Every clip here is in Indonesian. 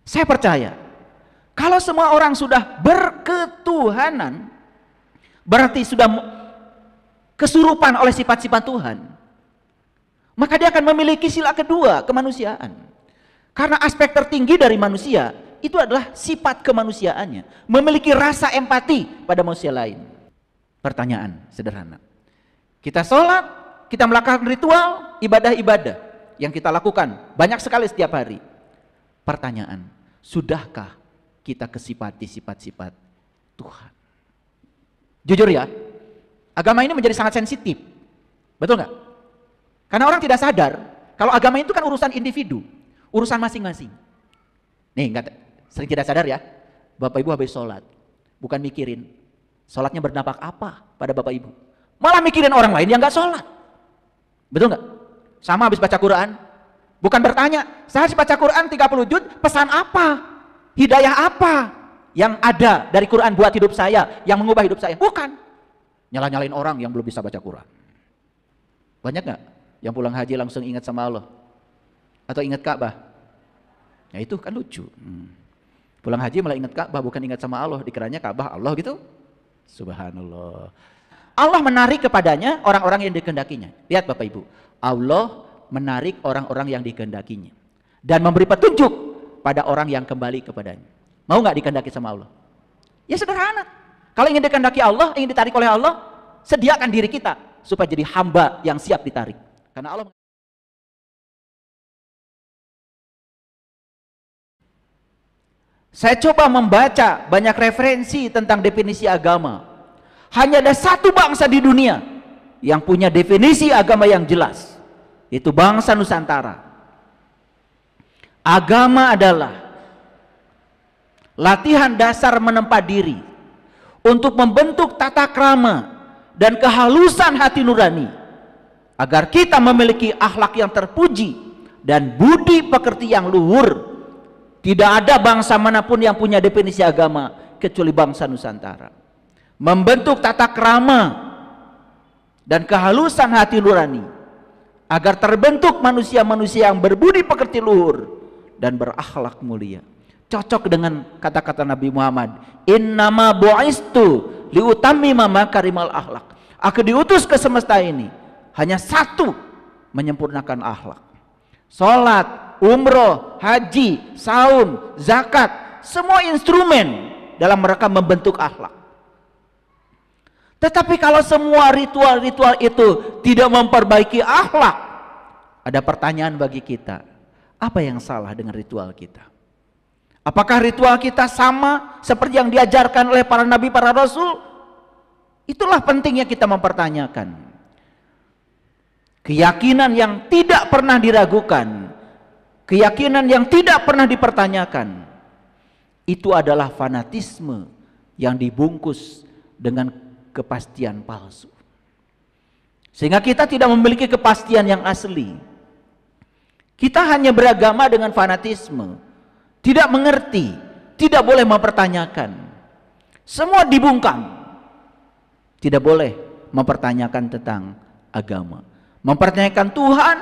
Saya percaya, kalau semua orang sudah berketuhanan, berarti sudah kesurupan oleh sifat-sifat Tuhan, maka dia akan memiliki sila kedua, kemanusiaan. Karena aspek tertinggi dari manusia itu adalah sifat kemanusiaannya, memiliki rasa empati pada manusia lain. Pertanyaan sederhana, kita sholat, kita melakukan ritual, ibadah-ibadah yang kita lakukan banyak sekali setiap hari. Pertanyaan, sudahkah kita kesifati sifat-sifat Tuhan? Jujur ya, agama ini menjadi sangat sensitif, betul nggak? Karena orang tidak sadar kalau agama itu kan urusan individu, urusan masing-masing. Nih, sering tidak sadar ya, Bapak Ibu habis sholat, bukan mikirin sholatnya berdampak apa pada Bapak Ibu, malah mikirin orang lain yang nggak sholat, betul nggak? Sama habis baca Quran, bukan bertanya, saya habis baca Quran 30 juz, pesan apa, hidayah apa yang ada dari Quran buat hidup saya, yang mengubah hidup saya. Bukan nyala-nyalain orang yang belum bisa baca Quran. Banyak nggak yang pulang haji langsung ingat sama Allah atau ingat Ka'bah? Ya itu kan lucu. Pulang haji malah ingat Ka'bah, bukan ingat sama Allah, dikiranya Ka'bah Allah gitu. Subhanallah. Allah menarik kepadanya orang-orang yang dikehendakinya. Lihat Bapak Ibu, Allah menarik orang-orang yang dikehendakinya dan memberi petunjuk pada orang yang kembali kepadanya. Mau nggak dikehendaki sama Allah? Ya sederhana. Kalau ingin dikehendaki Allah, ingin ditarik oleh Allah, sediakan diri kita supaya jadi hamba yang siap ditarik. Karena Allah. Saya coba membaca banyak referensi tentang definisi agama. Hanya ada satu bangsa di dunia yang punya definisi agama yang jelas, yaitu bangsa Nusantara. Agama adalah latihan dasar menempa diri untuk membentuk tata krama dan kehalusan hati nurani agar kita memiliki akhlak yang terpuji dan budi pekerti yang luhur. Tidak ada bangsa manapun yang punya definisi agama kecuali bangsa Nusantara. Membentuk tata krama dan kehalusan hati nurani agar terbentuk manusia-manusia yang berbudi pekerti luhur dan berakhlak mulia. Cocok dengan kata-kata Nabi Muhammad, innama bu'istu liutammima makarimal akhlak. Aku diutus ke semesta ini hanya satu, menyempurnakan akhlak. Salat, umroh, haji, saum, zakat, semua instrumen dalam rangka membentuk akhlak. Tetapi kalau semua ritual-ritual itu tidak memperbaiki akhlak, ada pertanyaan bagi kita, apa yang salah dengan ritual kita? Apakah ritual kita sama seperti yang diajarkan oleh para nabi, para rasul? Itulah pentingnya kita mempertanyakan. Keyakinan yang tidak pernah diragukan, keyakinan yang tidak pernah dipertanyakan, itu adalah fanatisme yang dibungkus dengan kepastian palsu, sehingga kita tidak memiliki kepastian yang asli. Kita hanya beragama dengan fanatisme, tidak mengerti, tidak boleh mempertanyakan, semua dibungkam. Tidak boleh mempertanyakan tentang agama, mempertanyakan Tuhan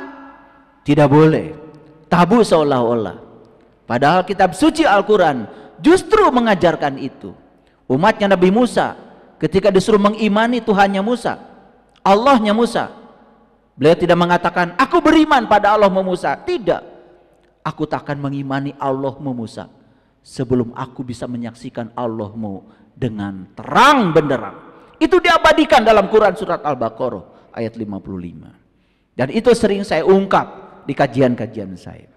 tidak boleh, tabu seolah-olah. Padahal kitab suci Al-Quran justru mengajarkan itu. Umatnya Nabi Musa ketika disuruh mengimani Tuhannya Musa, Allahnya Musa, beliau tidak mengatakan aku beriman pada Allahmu Musa. Tidak, aku takkan mengimani Allahmu Musa sebelum aku bisa menyaksikan Allahmu dengan terang benderang. Itu diabadikan dalam Quran surat Al-Baqarah ayat 55. Dan itu sering saya ungkap di kajian-kajian saya.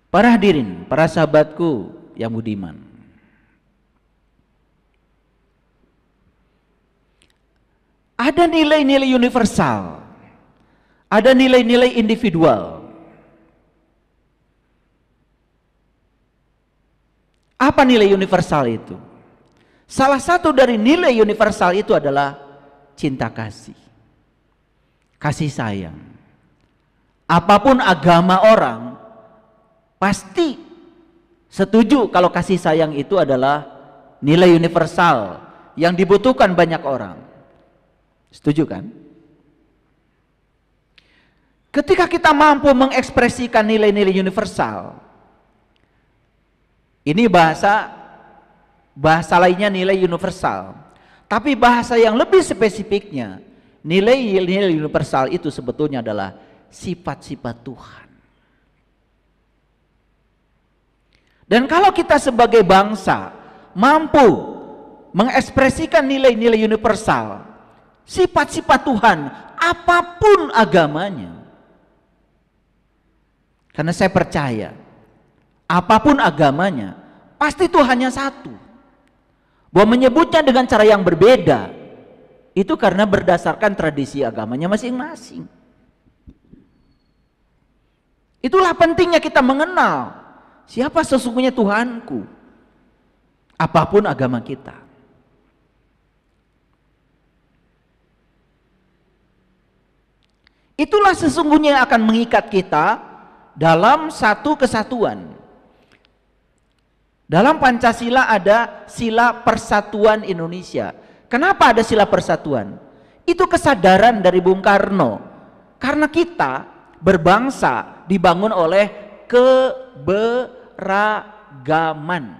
Para hadirin, para sahabatku yang budiman, ada nilai-nilai universal, ada nilai-nilai individual. Apa nilai universal itu? Salah satu dari nilai universal itu adalah cinta kasih, kasih sayang. Apapun agama orang, pasti setuju kalau kasih sayang itu adalah nilai universal yang dibutuhkan banyak orang. Setuju kan? Ketika kita mampu mengekspresikan nilai-nilai universal, ini bahasa lainnya nilai universal. Tapi bahasa yang lebih spesifiknya, nilai-nilai universal itu sebetulnya adalah sifat-sifat Tuhan. Dan kalau kita sebagai bangsa mampu mengekspresikan nilai-nilai universal, sifat-sifat Tuhan, apapun agamanya. Karena saya percaya, apapun agamanya, pasti Tuhannya satu. Bahwa menyebutnya dengan cara yang berbeda, itu karena berdasarkan tradisi agamanya masing-masing. Itulah pentingnya kita mengenal siapa sesungguhnya Tuhanku, apapun agama kita. Itulah sesungguhnya yang akan mengikat kita dalam satu kesatuan. Dalam Pancasila ada sila persatuan Indonesia. Kenapa ada sila persatuan? Itu kesadaran dari Bung Karno. Karena kita berbangsa dibangun oleh keberagaman.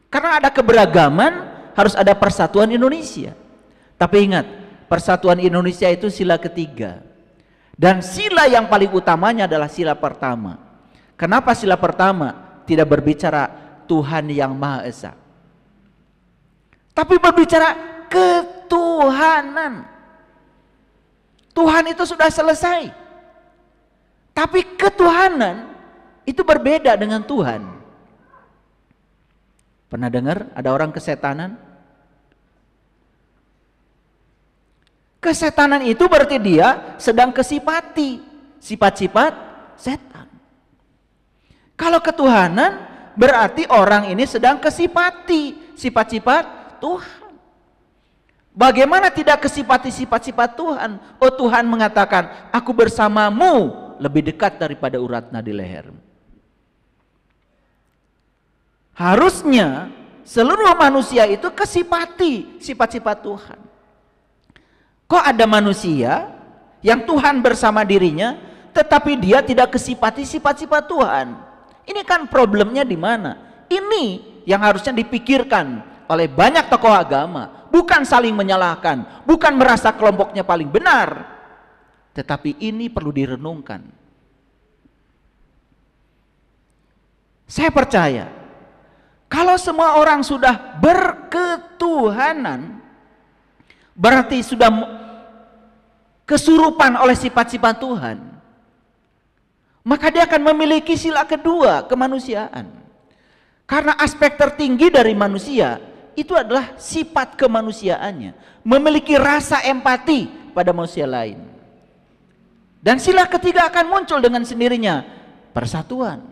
Karena ada keberagaman, harus ada persatuan Indonesia. Tapi ingat, persatuan Indonesia itu sila ketiga. Dan sila yang paling utamanya adalah sila pertama. Kenapa sila pertama tidak berbicara Tuhan yang Maha Esa, tapi berbicara ketuhanan. Tuhan itu sudah selesai, tapi ketuhanan itu berbeda dengan Tuhan. Pernah dengar ada orang kesetanan? Kesetanan itu berarti dia sedang kesipati sifat-sifat setan. Kalau ketuhanan berarti orang ini sedang kesipati sifat-sifat Tuhan. Bagaimana tidak kesipati sifat-sifat Tuhan? Oh, Tuhan mengatakan, aku bersamamu lebih dekat daripada urat nadi leher. Harusnya seluruh manusia itu kesipati sifat-sifat Tuhan. Kok ada manusia yang Tuhan bersama dirinya, tetapi dia tidak kesipati sifat-sifat Tuhan? Ini kan problemnya di mana? Ini yang harusnya dipikirkan oleh banyak tokoh agama. Bukan saling menyalahkan, bukan merasa kelompoknya paling benar, tetapi ini perlu direnungkan. Saya percaya, kalau semua orang sudah berketuhanan, berarti sudah kesurupan oleh sifat-sifat Tuhan, maka dia akan memiliki sila kedua, kemanusiaan. Karena aspek tertinggi dari manusia itu adalah sifat kemanusiaannya, memiliki rasa empati pada manusia lain. Dan sila ketiga akan muncul dengan sendirinya, persatuan.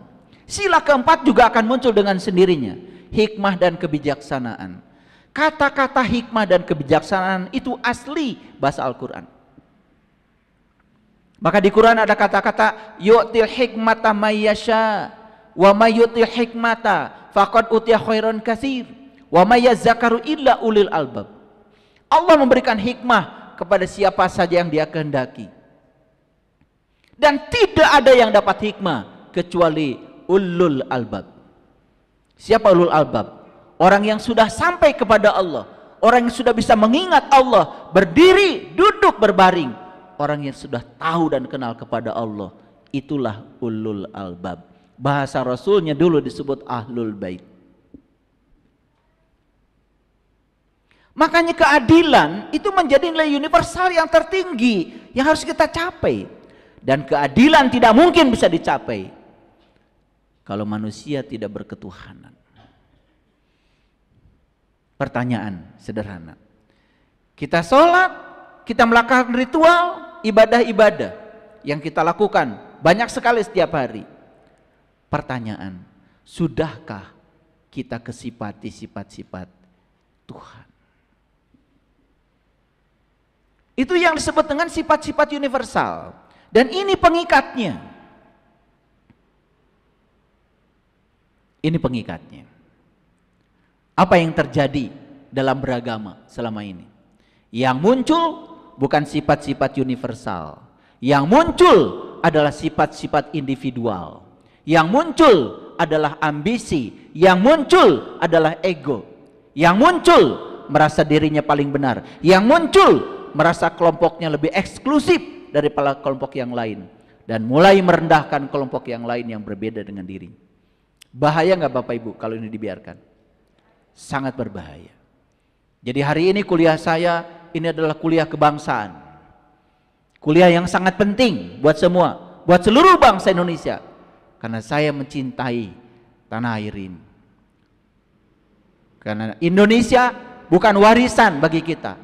Sila keempat juga akan muncul dengan sendirinya, hikmah dan kebijaksanaan. Kata-kata hikmah dan kebijaksanaan itu asli bahasa Al-Quran. Maka di Quran ada kata-kata yu'til hikmata mayyasha wa mayyutil hikmata faqad utiya khairan katsir wa mayyazakaru illa ulil albab. Allah memberikan hikmah kepada siapa saja yang dia kehendaki. Dan tidak ada yang dapat hikmah kecuali ulul albab. Siapa ulul albab? Orang yang sudah sampai kepada Allah, orang yang sudah bisa mengingat Allah, berdiri, duduk, berbaring. Orang yang sudah tahu dan kenal kepada Allah, itulah ulul albab. Bahasa Rasulnya dulu disebut ahlul bait. Makanya keadilan itu menjadi nilai universal yang tertinggi yang harus kita capai. Dan keadilan tidak mungkin bisa dicapai kalau manusia tidak berketuhanan. Pertanyaan sederhana. Kita sholat, kita melakukan ritual, ibadah-ibadah yang kita lakukan banyak sekali setiap hari. Pertanyaan, sudahkah kita kesipati sifat-sifat Tuhan? Itu yang disebut dengan sifat-sifat universal. Dan ini pengikatnya. Ini pengikatnya. Apa yang terjadi dalam beragama selama ini? Yang muncul bukan sifat-sifat universal. Yang muncul adalah sifat-sifat individual. Yang muncul adalah ambisi. Yang muncul adalah ego. Yang muncul merasa dirinya paling benar. Yang muncul merasa kelompoknya lebih eksklusif daripada kelompok yang lain. Dan mulai merendahkan kelompok yang lain yang berbeda dengan diri. Bahaya nggak Bapak Ibu kalau ini dibiarkan? Sangat berbahaya. Jadi hari ini kuliah saya ini adalah kuliah kebangsaan. Kuliah yang sangat penting buat semua, buat seluruh bangsa Indonesia. Karena saya mencintai tanah air ini. Karena Indonesia bukan warisan bagi kita.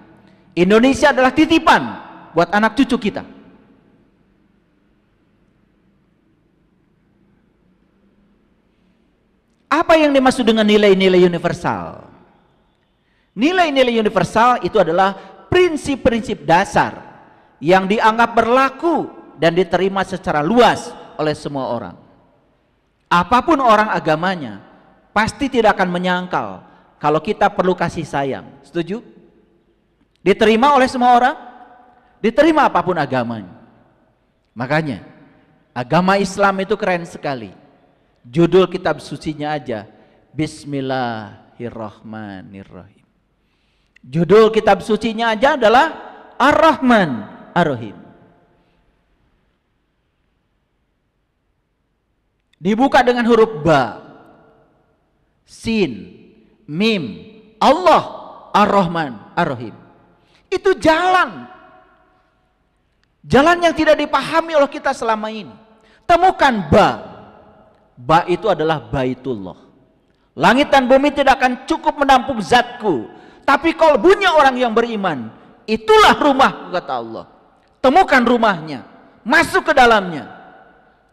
Indonesia adalah titipan buat anak cucu kita. Apa yang dimaksud dengan nilai-nilai universal? Nilai-nilai universal itu adalah prinsip-prinsip dasar yang dianggap berlaku dan diterima secara luas oleh semua orang. Apapun orang agamanya, pasti tidak akan menyangkal kalau kita perlu kasih sayang. Setuju? Diterima oleh semua orang? Diterima apapun agamanya. Makanya agama Islam itu keren sekali. Judul kitab sucinya aja Bismillahirrahmanirrahim. Judul kitab sucinya aja adalah Ar-Rahman Ar-Rahim. Dibuka dengan huruf ba, sin, mim, Allah Ar-Rahman Ar-Rahim. Itu jalan. Jalan yang tidak dipahami oleh kita selama ini. Temukan ba. Ba itu adalah Baitullah. Langit dan bumi tidak akan cukup menampung zatku, tapi kalbunya orang yang beriman, itulah rumah, kata Allah. Temukan rumahnya, masuk ke dalamnya,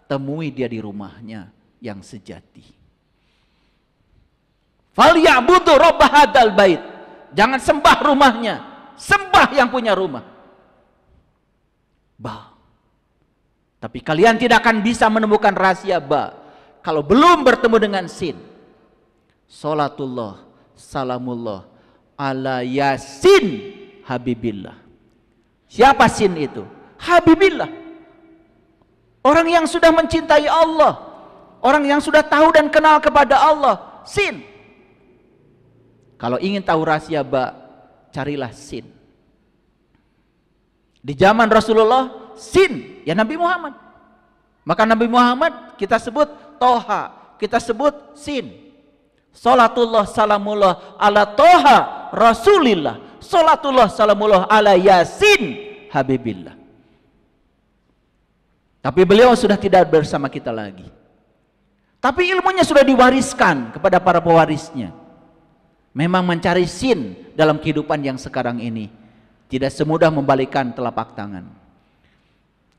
temui dia di rumahnya yang sejati. Falyabudu rabb hadzal bait. Jangan sembah rumahnya, sembah yang punya rumah. Ba. Tapi kalian tidak akan bisa menemukan rahasia ba kalau belum bertemu dengan sin. Salatullah, salamullah ala yasin habibillah. Siapa sin itu? Habibillah. Orang yang sudah mencintai Allah, orang yang sudah tahu dan kenal kepada Allah. Sin. Kalau ingin tahu rahasia ba, carilah sin. Di zaman Rasulullah, sin ya Nabi Muhammad. Maka Nabi Muhammad kita sebut Toha, kita sebut sin. Salatullah salamullah ala Toha Rasulillah. Salatullah salamullah ala Yasin Habibillah. Tapi beliau sudah tidak bersama kita lagi. Tapi ilmunya sudah diwariskan kepada para pewarisnya. Memang mencari sin dalam kehidupan yang sekarang ini tidak semudah membalikkan telapak tangan.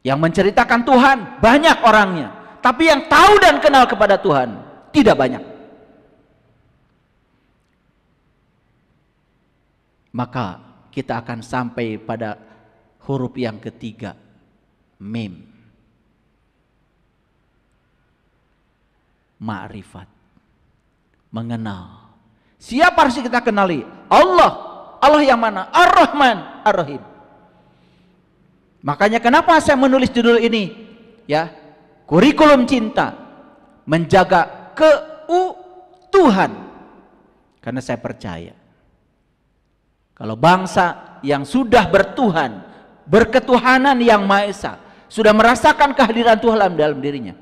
Yang menceritakan Tuhan banyak orangnya, tapi yang tahu dan kenal kepada Tuhan tidak banyak. Maka kita akan sampai pada huruf yang ketiga, mim. Ma'rifat. Mengenal. Siapa harus kita kenali? Allah. Allah yang mana? Ar-Rahman Ar-Rahim. Makanya kenapa saya menulis judul ini? Ya, kurikulum cinta, menjaga keutuhan. Karena saya percaya kalau bangsa yang sudah bertuhan, berketuhanan yang Maha Esa, sudah merasakan kehadiran Tuhan dalam dirinya,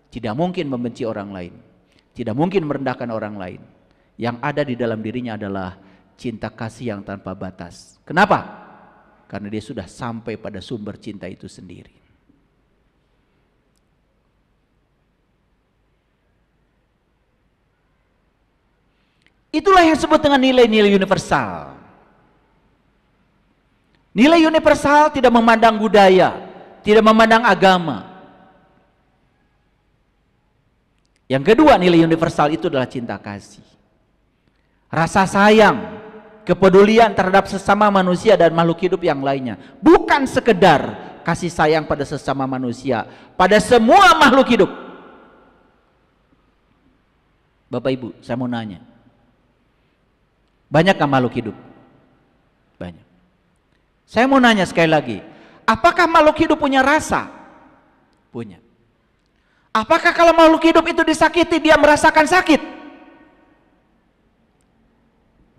tidak mungkin membenci orang lain, tidak mungkin merendahkan orang lain. Yang ada di dalam dirinya adalah cinta kasih yang tanpa batas. Kenapa? Karena dia sudah sampai pada sumber cinta itu sendiri. Itulah yang disebut dengan nilai-nilai universal. Nilai universal tidak memandang budaya, tidak memandang agama. Yang kedua, nilai universal itu adalah cinta kasih. Rasa sayang, kepedulian terhadap sesama manusia dan makhluk hidup yang lainnya. Bukan sekedar kasih sayang pada sesama manusia, pada semua makhluk hidup. Bapak Ibu, saya mau nanya, banyakkah makhluk hidup? Banyak. Saya mau nanya sekali lagi, Apakah makhluk hidup punya rasa? Punya. Apakah kalau makhluk hidup itu disakiti dia merasakan sakit?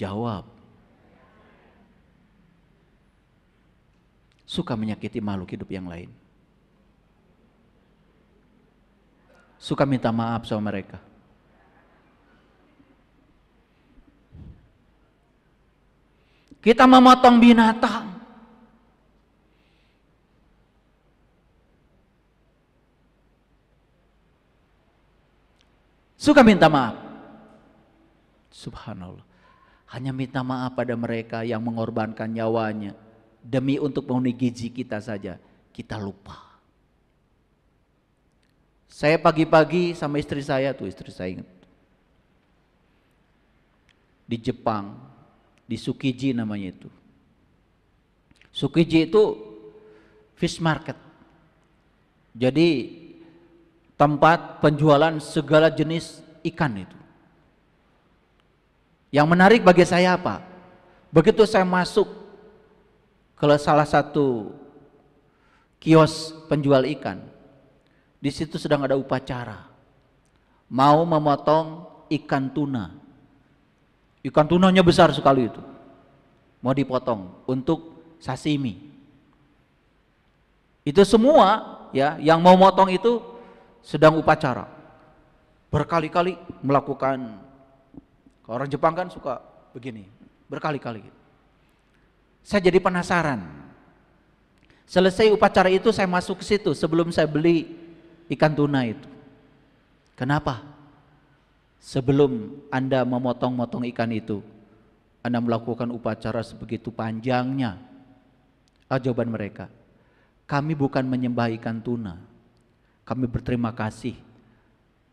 Jawab. Suka menyakiti makhluk hidup yang lain. Suka minta maaf sama mereka. Kita memotong binatang. Suka minta maaf. Subhanallah. Hanya minta maaf pada mereka yang mengorbankan nyawanya demi untuk memenuhi gizi kita saja. Kita lupa. Saya pagi-pagi sama istri saya ingat. Di Jepang, di Tsukiji namanya itu. Tsukiji itu fish market. Jadi tempat penjualan segala jenis ikan itu. Yang menarik bagi saya apa? Begitu saya masuk ke salah satu kios penjual ikan, di situ sedang ada upacara. Mau memotong ikan tuna. Ikan tunanya besar sekali itu. Mau dipotong untuk sashimi. Itu semua ya, yang mau motong itu sedang upacara. Berkali-kali melakukan, orang Jepang kan suka begini, berkali-kali. Saya jadi penasaran. Selesai upacara itu saya masuk ke situ sebelum saya beli ikan tuna itu. Kenapa? Sebelum Anda memotong-motong ikan itu, Anda melakukan upacara sebegitu panjangnya. Jawaban mereka, kami bukan menyembah ikan tuna. Kami berterima kasih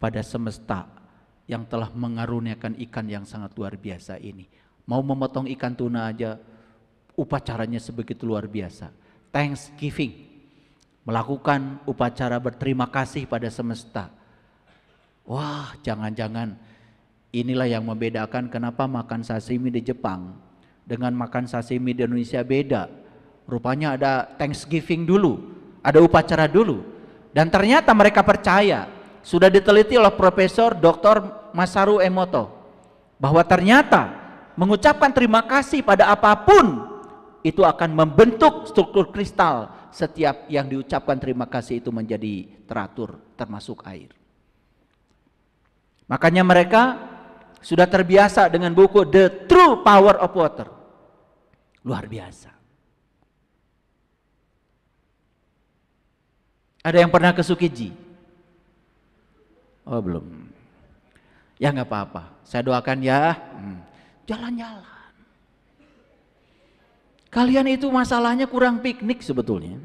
pada semesta yang telah mengaruniakan ikan yang sangat luar biasa ini. Mau memotong ikan tuna aja upacaranya sebegitu luar biasa. Thanksgiving, melakukan upacara berterima kasih pada semesta. Wah, jangan-jangan inilah yang membedakan kenapa makan sashimi di Jepang dengan makan sashimi di Indonesia beda. Rupanya ada Thanksgiving dulu, ada upacara dulu. Dan ternyata mereka percaya, sudah diteliti oleh Profesor Dr. Masaru Emoto, bahwa ternyata mengucapkan terima kasih pada apapun itu akan membentuk struktur kristal. Setiap yang diucapkan terima kasih itu menjadi teratur, termasuk air. Makanya mereka sudah terbiasa dengan buku The True Power of Water. Luar biasa. Ada yang pernah ke Tsukiji? Oh belum. Ya nggak apa-apa. Saya doakan ya. Jalan-jalan. Kalian itu masalahnya kurang piknik sebetulnya.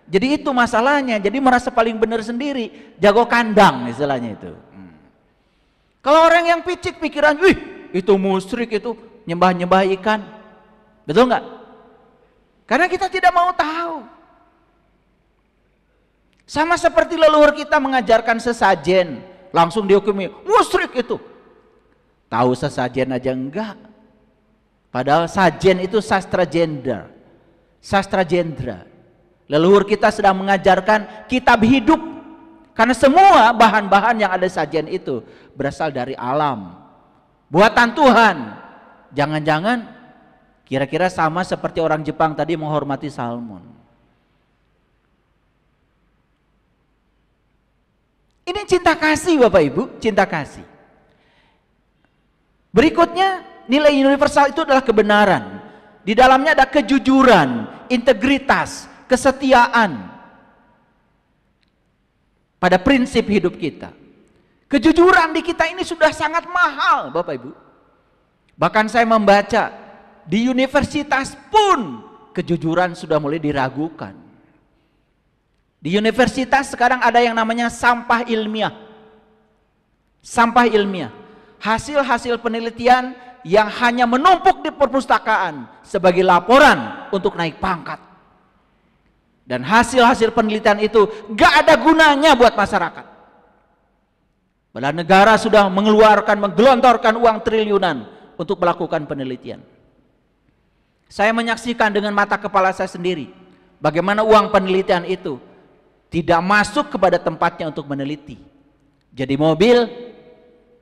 Jadi itu masalahnya. Jadi merasa paling benar sendiri. Jago kandang istilahnya itu. Kalau orang yang picik pikiran, wih itu musyrik itu nyembah-nyembah ikan. Betul nggak? Karena kita tidak mau tahu. Sama seperti leluhur kita mengajarkan sesajen, langsung dihukumi musyrik itu. Tahu sesajen aja enggak. Padahal sajen itu sastra gender, sastra jendra. Leluhur kita sedang mengajarkan kitab hidup. Karena semua bahan-bahan yang ada sajen itu berasal dari alam, buatan Tuhan. Jangan-jangan kira-kira sama seperti orang Jepang tadi menghormati salmon. Ini cinta kasih Bapak Ibu, cinta kasih. Berikutnya, nilai universal itu adalah kebenaran. Di dalamnya ada kejujuran, integritas, kesetiaan pada prinsip hidup kita. Kejujuran di kita ini sudah sangat mahal Bapak Ibu. Bahkan saya membaca di universitas pun kejujuran sudah mulai diragukan. Di universitas sekarang ada yang namanya sampah ilmiah. Sampah ilmiah. Hasil-hasil penelitian yang hanya menumpuk di perpustakaan sebagai laporan untuk naik pangkat. Dan hasil-hasil penelitian itu gak ada gunanya buat masyarakat. Padahal negara sudah menggelontorkan uang triliunan untuk melakukan penelitian. Saya menyaksikan dengan mata kepala saya sendiri Bagaimana uang penelitian itu tidak masuk kepada tempatnya untuk meneliti. Jadi mobil,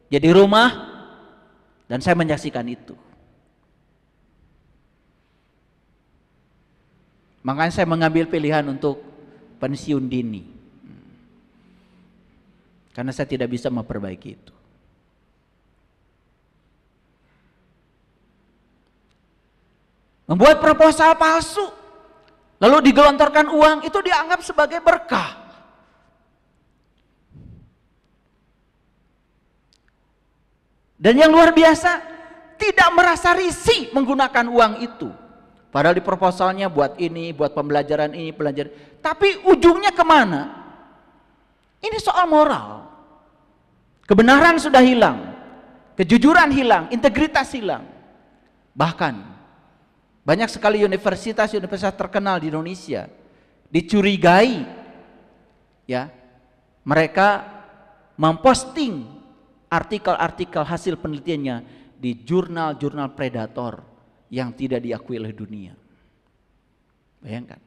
jadi rumah, dan saya menyaksikan itu. Makanya saya mengambil pilihan untuk pensiun dini. Karena saya tidak bisa memperbaiki itu. Membuat proposal palsu, lalu digelontorkan uang, itu dianggap sebagai berkah. Dan yang luar biasa, tidak merasa risih menggunakan uang itu. Padahal di proposalnya buat ini, buat pembelajaran ini, pelajaran. Tapi ujungnya kemana? Ini soal moral. Kebenaran sudah hilang, kejujuran hilang, integritas hilang. Bahkan banyak sekali universitas terkenal di Indonesia dicurigai, ya, mereka memposting artikel-artikel hasil penelitiannya di jurnal-jurnal predator yang tidak diakui oleh dunia. Bayangkan.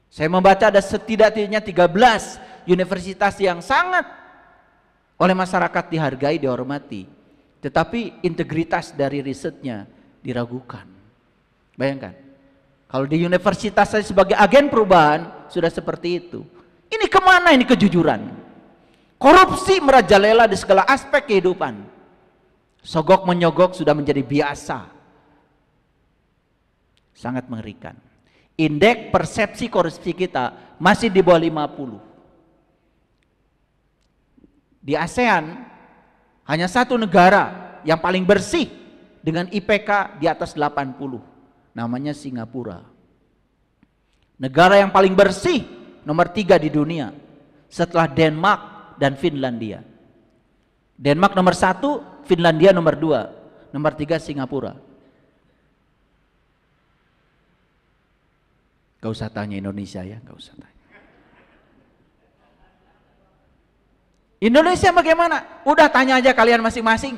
Saya membaca ada setidaknya 13 universitas yang sangat oleh masyarakat dihargai, dihormati, tetapi integritas dari risetnya diragukan. Bayangkan, kalau di universitas saya sebagai agen perubahan sudah seperti itu. Ini kemana ini kejujuran? Korupsi merajalela di segala aspek kehidupan. Sogok menyogok sudah menjadi biasa. Sangat mengerikan. Indeks persepsi korupsi kita masih di bawah 50. Di ASEAN hanya satu negara yang paling bersih dengan IPK di atas 80, namanya Singapura. Negara yang paling bersih nomor 3 di dunia setelah Denmark dan Finlandia. Denmark nomor 1, Finlandia nomor 2, nomor 3 Singapura. Gak usah tanya Indonesia ya, gak usah tanya. Indonesia bagaimana? Udah tanya aja kalian masing-masing.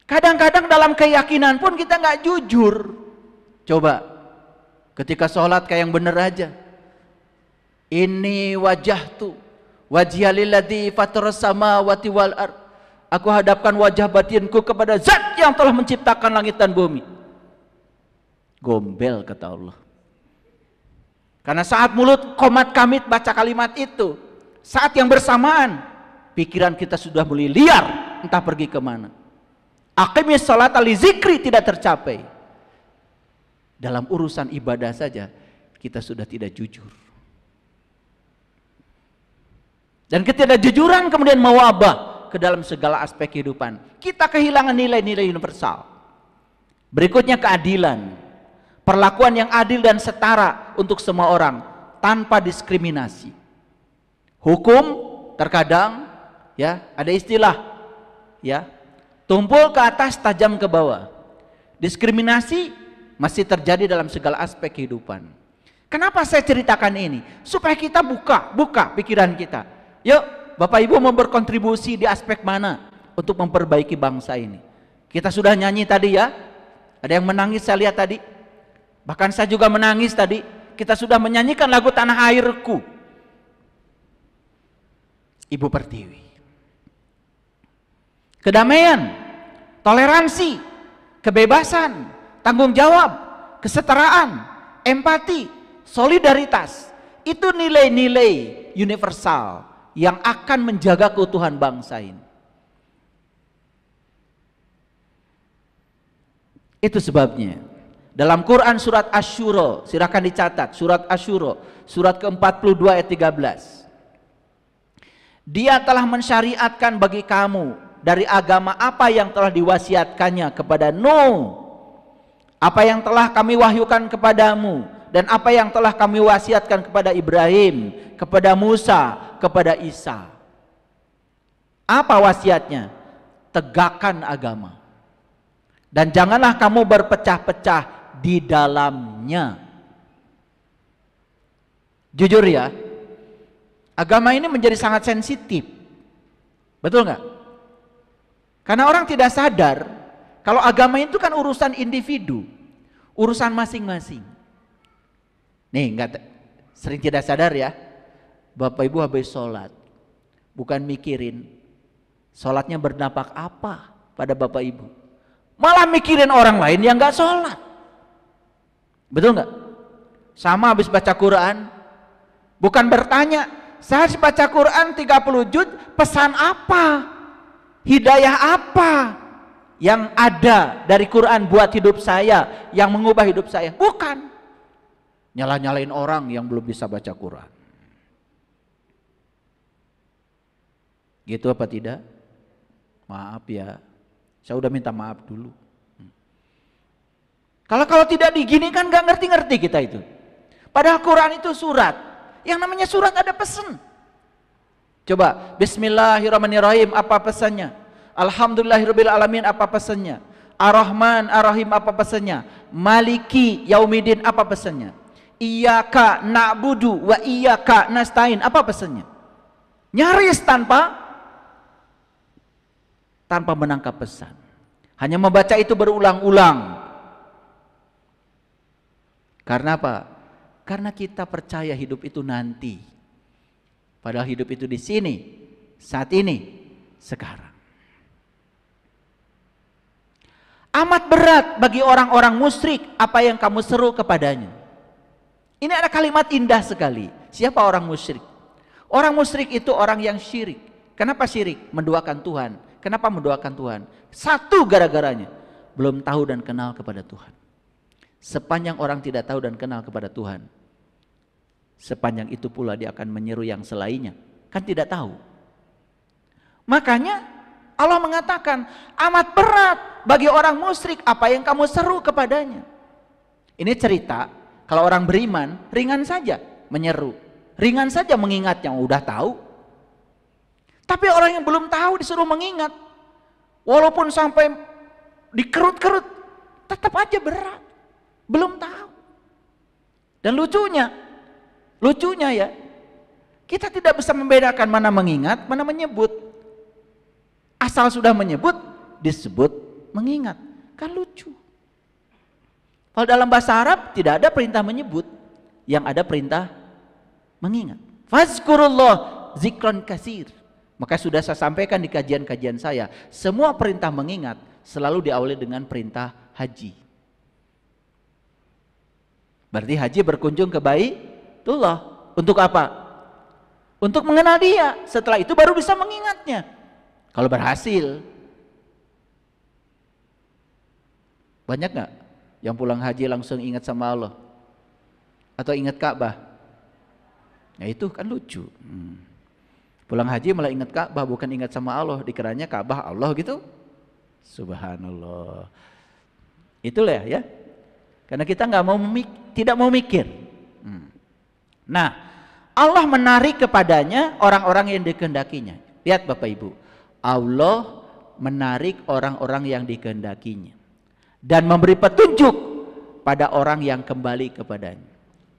Kadang-kadang dalam keyakinan pun kita nggak jujur. Coba, ketika sholat kayak yang bener aja. Ini wajahtu wajhialilladzi fataras samawati wal ard. Aku hadapkan wajah batinku kepada Zat yang telah menciptakan langit dan bumi. Gombel kata Allah. Karena saat mulut komat kamit baca kalimat itu, saat yang bersamaan pikiran kita sudah mulai liar, entah pergi kemana. Aqimis sholata li zikri tidak tercapai. Dalam urusan ibadah saja kita sudah tidak jujur. Dan ketidakjujuran kemudian mewabah ke dalam segala aspek kehidupan. Kita kehilangan nilai-nilai universal. Berikutnya keadilan. Perlakuan yang adil dan setara untuk semua orang tanpa diskriminasi. Hukum terkadang ya ada istilah ya, tumpul ke atas tajam ke bawah. Diskriminasi masih terjadi dalam segala aspek kehidupan. Kenapa saya ceritakan ini? Supaya kita buka pikiran kita. Yuk Bapak Ibu mau berkontribusi di aspek mana untuk memperbaiki bangsa ini. Kita sudah nyanyi tadi ya. Ada yang menangis saya lihat tadi. Bahkan saya juga menangis tadi. Kita sudah menyanyikan lagu Tanah Airku. Ibu Pertiwi. Kedamaian, toleransi, kebebasan, tanggung jawab, kesetaraan, empati, solidaritas. Itu nilai-nilai universal yang akan menjaga keutuhan bangsa ini. Itu sebabnya dalam Quran surat Asy-Syura, silakan dicatat, surat Asy-Syura, surat ke-42 ayat 13. Dia telah mensyariatkan bagi kamu dari agama apa yang telah diwasiatkannya kepada Nuh, apa yang telah kami wahyukan kepadamu, dan apa yang telah kami wasiatkan kepada Ibrahim, kepada Musa, kepada Isa. Apa wasiatnya? Tegakkan agama. Dan janganlah kamu berpecah-pecah di dalamnya. Jujur ya, agama ini menjadi sangat sensitif. Betul nggak? Karena orang tidak sadar kalau agama itu kan urusan individu. urusan masing-masing. Nih, sering tidak sadar ya, Bapak Ibu habis sholat, bukan mikirin sholatnya berdampak apa pada Bapak Ibu, malah mikirin orang lain yang nggak sholat. Betul nggak? Sama habis baca Quran, bukan bertanya, saya habis baca Quran 30 juz, pesan apa, hidayah apa yang ada dari Quran buat hidup saya, yang mengubah hidup saya. Bukan nyala-nyalain orang yang belum bisa baca Quran. Gitu apa tidak? Maaf ya, saya udah minta maaf dulu. Kalau tidak diginikan nggak ngerti-ngerti kita itu. Padahal Quran itu surat. Yang namanya surat ada pesan. Coba, Bismillahirrahmanirrahim, apa pesannya? Alhamdulillahirabbil alamin, apa pesannya? Ar-Rahman Ar-Rahim, apa pesannya? Maliki Yaumidin, apa pesannya? Iyyaka na'budu wa iyyaka nasta'in, apa pesannya? Nyaris tanpa menangkap pesan. Hanya membaca itu berulang-ulang. Karena apa? Karena kita percaya hidup itu nanti. Padahal hidup itu di sini, saat ini, sekarang. Amat berat bagi orang-orang musyrik apa yang kamu seru kepadanya. Ini ada kalimat indah sekali. Siapa orang musyrik? Orang musyrik itu orang yang syirik. Kenapa syirik? Menduakan Tuhan. Kenapa menduakan Tuhan? Satu gara-garanya, belum tahu dan kenal kepada Tuhan. Sepanjang orang tidak tahu dan kenal kepada Tuhan, sepanjang itu pula dia akan menyeru yang selainnya. Kan tidak tahu. Makanya Allah mengatakan, amat berat bagi orang musyrik apa yang kamu seru kepadanya. Ini cerita, kalau orang beriman ringan saja menyeru, ringan saja mengingat yang udah tahu. Tapi orang yang belum tahu disuruh mengingat, walaupun sampai dikerut-kerut, tetap aja berat, belum tahu. Dan lucunya ya, kita tidak bisa membedakan mana mengingat, mana menyebut. Asal sudah menyebut, disebut mengingat. Kan lucu. Kalau dalam bahasa Arab tidak ada perintah menyebut, yang ada perintah mengingat. Fazkurullah zikron kasir. Maka sudah saya sampaikan di kajian-kajian saya, semua perintah mengingat selalu diawali dengan perintah haji. Berarti haji berkunjung ke Baitullah. Untuk apa? Untuk mengenal dia. Setelah itu baru bisa mengingatnya. Kalau berhasil. Banyak gak yang pulang haji langsung ingat sama Allah? Atau ingat Ka'bah? Ya itu kan lucu. Pulang haji malah ingat Ka'bah, bukan ingat sama Allah. Dikiranya Ka'bah Allah gitu. Subhanallah. Itulah ya. Karena kita tidak mau mikir. Nah, Allah menarik kepadanya orang-orang yang dikehendakinya. Lihat Bapak Ibu, Allah menarik orang-orang yang dikehendakinya dan memberi petunjuk pada orang yang kembali kepadanya.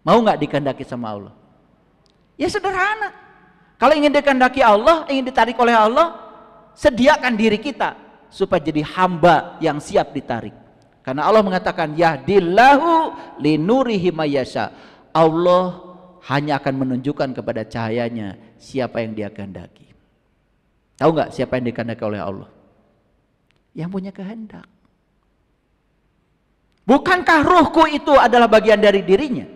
Mau nggak dikehendaki sama Allah? Ya sederhana. Kalau ingin dikehendaki Allah, ingin ditarik oleh Allah, sediakan diri kita supaya jadi hamba yang siap ditarik. Karena Allah mengatakan yahdillahu linurihi mayyasha. Allah hanya akan menunjukkan kepada cahayanya siapa yang dia kehendaki. Tahu nggak siapa yang dikehendaki oleh Allah? Yang punya kehendak. Bukankah ruhku itu adalah bagian dari dirinya?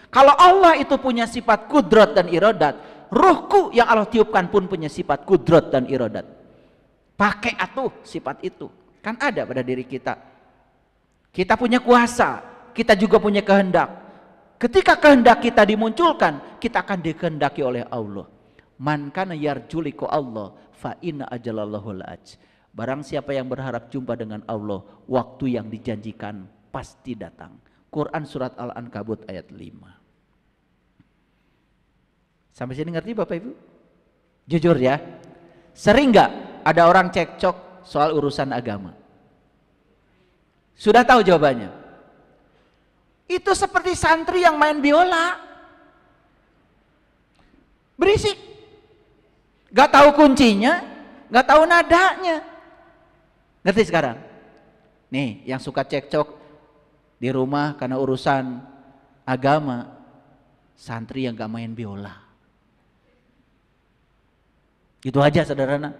Kalau Allah itu punya sifat kudrat dan iradat, ruhku yang Allah tiupkan pun punya sifat kudrat dan iradat. Pakai atuh sifat itu. Kan ada pada diri kita. Kita punya kuasa, kita juga punya kehendak. Ketika kehendak kita dimunculkan, kita akan dikehendaki oleh Allah. Man kana yarjuliku Allah fa inna ajalallahu la'aj. Barang siapa yang berharap jumpa dengan Allah, waktu yang dijanjikan pasti datang. Quran surat Al-Ankabut ayat 5. Sampai sini ngerti Bapak Ibu? Jujur ya, sering nggak ada orang cekcok soal urusan agama? Sudah tahu jawabannya? Itu seperti santri yang main biola, berisik, gak tahu kuncinya, gak tahu nadanya. Ngerti sekarang? Nih yang suka cekcok Di rumah karena urusan agama, santri yang gak main biola. Gitu aja saudara.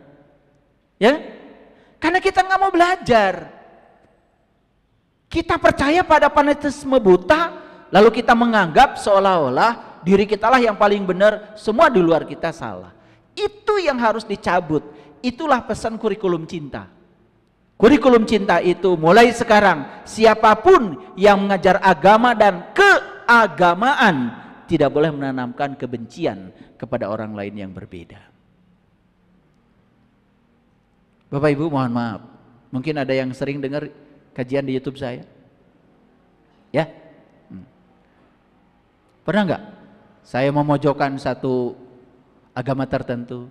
Ya, karena kita nggak mau belajar. Kita percaya pada fanatisme buta, lalu kita menganggap seolah-olah diri kita lah yang paling benar, semua di luar kita salah. Itu yang harus dicabut. Itulah pesan kurikulum cinta. Kurikulum cinta itu mulai sekarang, siapapun yang mengajar agama dan keagamaan tidak boleh menanamkan kebencian kepada orang lain yang berbeda. Bapak Ibu mohon maaf, mungkin ada yang sering dengar kajian di YouTube saya, ya? Pernah nggak saya memojokkan satu agama tertentu?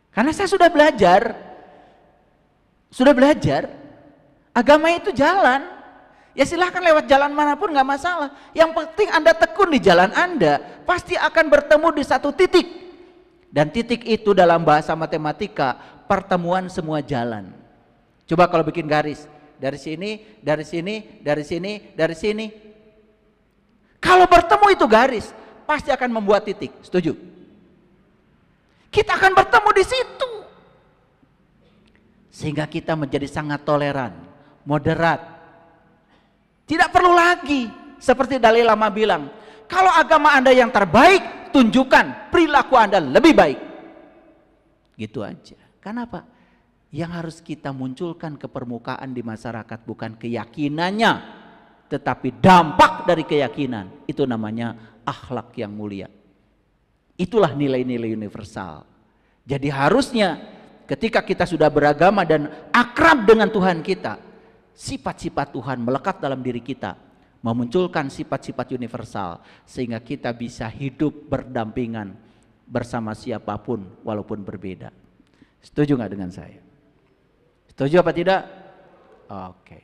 Karena saya sudah belajar, agama itu jalan. Ya silahkan lewat jalan manapun nggak masalah. Yang penting Anda tekun di jalan Anda, pasti akan bertemu di satu titik. Dan titik itu dalam bahasa matematika pertemuan semua jalan. Coba kalau bikin garis, dari sini, dari sini, dari sini, dari sini. Kalau bertemu itu garis, pasti akan membuat titik. Setuju? Kita akan bertemu di situ. Sehingga kita menjadi sangat toleran, moderat. Tidak perlu lagi seperti Dalai Lama bilang, kalau agama Anda yang terbaik, tunjukkan perilaku Anda lebih baik. Gitu aja. Kenapa? Yang harus kita munculkan ke permukaan di masyarakat bukan keyakinannya, tetapi dampak dari keyakinan. Itu namanya akhlak yang mulia. Itulah nilai-nilai universal. Jadi harusnya ketika kita sudah beragama dan akrab dengan Tuhan kita, sifat-sifat Tuhan melekat dalam diri kita, memunculkan sifat-sifat universal sehingga kita bisa hidup berdampingan bersama siapapun walaupun berbeda. Setuju nggak dengan saya? Setuju apa tidak? Oke.